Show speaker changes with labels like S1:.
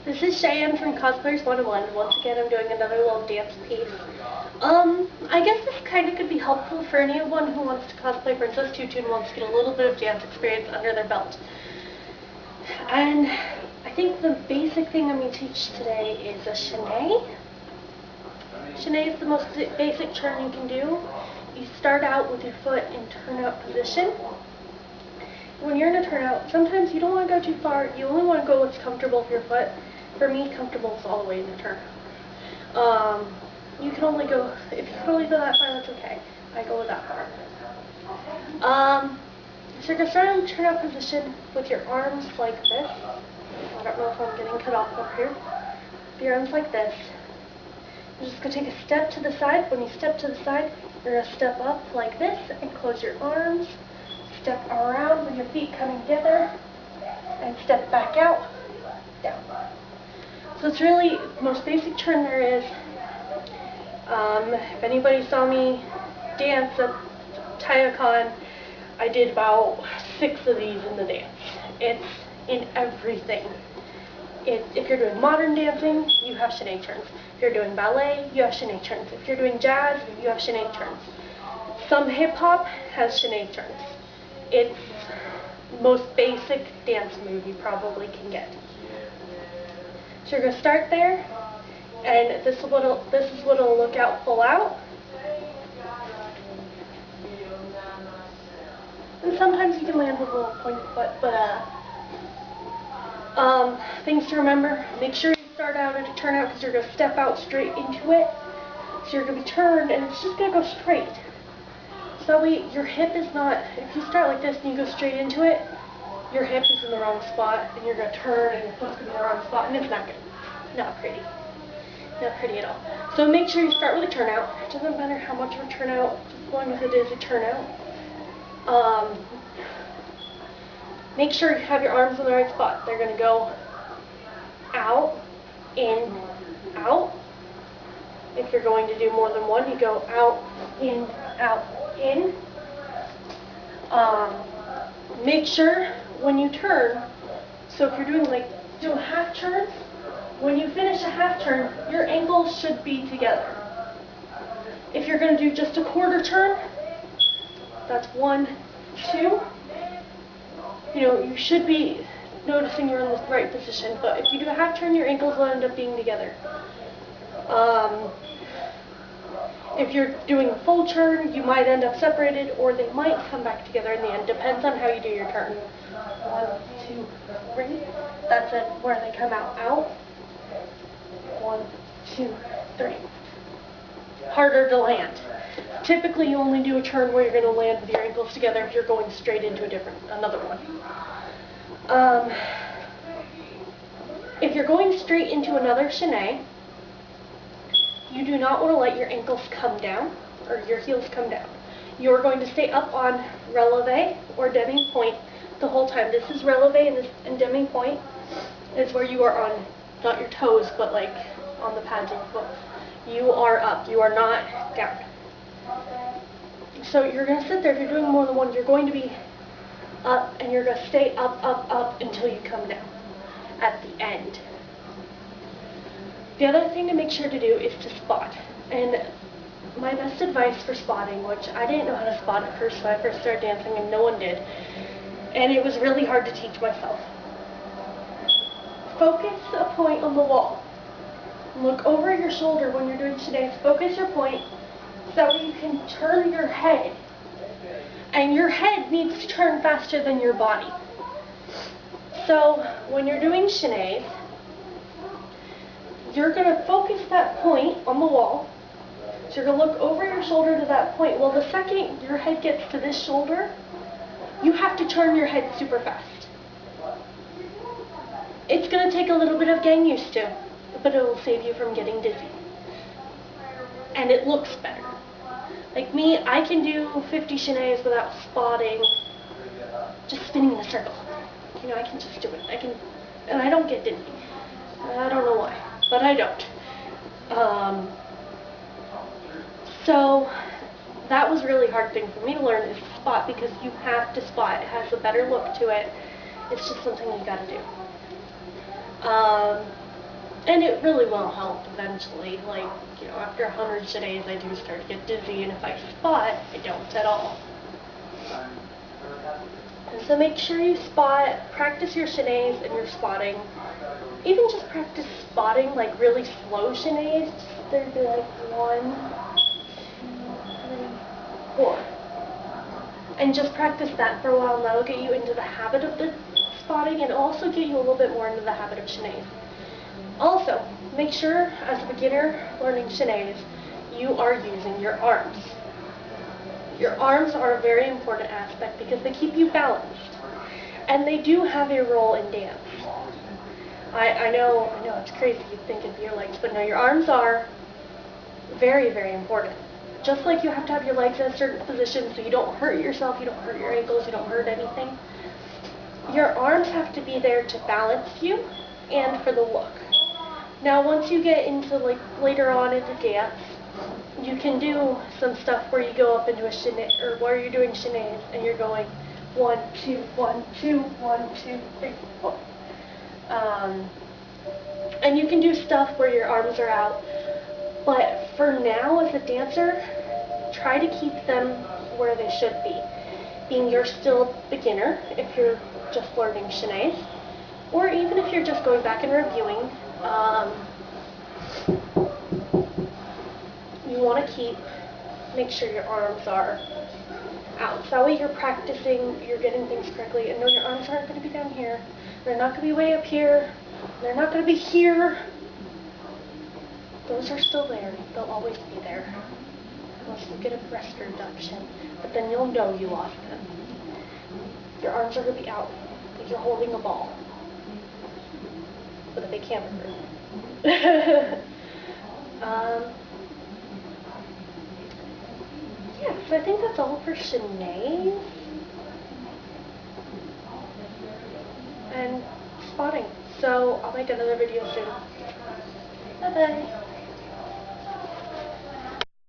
S1: This is Cheyenne from Cosplayers 101. Once again, I'm doing another little dance piece. I guess this kind of could be helpful for anyone who wants to cosplay Princess Tutu and wants to get a little bit of dance experience under their belt. And I think the basic thing I'm going to teach today is a chaîné. Chaîné is the most basic turn you can do. You start out with your foot in turnout position. When you're in a turnout, sometimes you don't want to go too far. You only want to go what's comfortable for your foot. For me, comfortable is all the way in the turn. You can only go, if you can only go that far, that's okay. I go that far. So you're going to start in the turnout position with your arms like this. I don't know if I'm getting cut off up here. Your arms like this. You're just going to take a step to the side. When you step to the side, you're going to step up like this and close your arms. Step around with your feet coming together and step back out, down. So it's really the most basic turn there is. If anybody saw me dance at TaiyaCon, I did about 6 of these in the dance. It's in everything. If you're doing modern dancing, you have chaîné turns. If you're doing ballet, you have chaîné turns. If you're doing jazz, you have chaîné turns. Some hip-hop has chaîné turns. It's the most basic dance move you probably can get. So you're going to start there, and this is what it'll look out full out. And sometimes you can land with a little pointy foot, but things to remember: make sure you start out at a turnout because you're going to step out straight into it. So you're going to be turned, and it's just going to go straight. So that way your hip is not, if you start like this and you go straight into it, your hip is in the wrong spot and you're going to turn and your foot's going to be in the wrong spot and it's not good. Not pretty. Not pretty at all. So make sure you start with a turnout. It doesn't matter how much of a turnout, as long as it is a turnout. Make sure you have your arms in the right spot. They're going to go out, in, out. If you're going to do more than one, you go out, in, out, in. Make sure when you turn, so if you're doing do a half turn, when you finish a half turn, your ankles should be together. If you're going to do just a quarter turn, that's 1, 2. You should be noticing you're in the right position, but if you do a half turn, your ankles will end up being together. If you're doing a full turn, you might end up separated, or they might come back together in the end. Depends on how you do your turn. 1, 2, 3. That's it, where they come out. 1, 2, 3. Harder to land. Typically, you only do a turn where you're going to land with your ankles together if you're going straight into another one. If you're going straight into another chaîné, you do not want to let your ankles come down, or your heels come down. You're going to stay up on releve or demi-pointe the whole time. This is releve and demi-pointe is where you are on, not your toes, but like on the pads of the foot. You are up. You are not down. So you're going to sit there. If you're doing more than one, you're going to be up, and you're going to stay up, up, up until you come down at the end. The other thing to make sure to do is to spot. And my best advice for spotting, which I didn't know how to spot at first when I first started dancing, and no one did, and it was really hard to teach myself. Focus a point on the wall. Look over your shoulder when you're doing chaînés. Focus your point so that way you can turn your head. And your head needs to turn faster than your body. So when you're doing chaînés, you're going to focus that point on the wall. So you're going to look over your shoulder to that point. Well, the second your head gets to this shoulder, you have to turn your head super fast. It's going to take a little bit of getting used to, but it will save you from getting dizzy. And it looks better. Like me, I can do 50 chaînés without spotting, just spinning in a circle. I can just do it. And I don't get dizzy. I don't know why, but I don't. So that was a really hard thing for me to learn, is to spot, because you have to spot. It has a better look to it. It's just something you got to do. And it really will help eventually. Like, you know, after 100 Sineads, I do start to get dizzy, and if I spot, I don't at all. And so make sure you spot, practice your Sineads and your spotting. Even just practice spotting, like really slow Sineads. There'd be like 1, 2, 3, 4. And just practice that for a while, and that'll get you into the habit of the spotting, and also get you a little bit more into the habit of Sineads. Also, make sure, as a beginner learning Sineads, you are using your arms. Your arms are a very important aspect because they keep you balanced, and they do have a role in dance. I know it's crazy, you'd think it'd be your legs, but no, your arms are very, very important. Just like you have to have your legs in a certain position so you don't hurt yourself, you don't hurt your ankles, you don't hurt anything. Your arms have to be there to balance you and for the look. Now once you get into like later on into dance, you can do some stuff where you go up into a Sinead, or where you're doing Sineads and you're going 1, 2, 1, 2, 1, 2, 3, 4. And you can do stuff where your arms are out. But for now, as a dancer, try to keep them where they should be. Being you're still a beginner if you're just learning Sineads, or even if you're just going back and reviewing, you want to make sure your arms are out. So that way you're practicing, you're getting things correctly, and no, your arms aren't going to be down here. They're not going to be way up here. They're not going to be here. Those are still there. They'll always be there. Unless you get a breast reduction. But then you'll know you lost them. Your arms are going to be out. Like you're holding a ball. With a big hamburger. Yeah, so I think that's all for Sineads. And spotting. So I'll make another video soon. Bye-bye.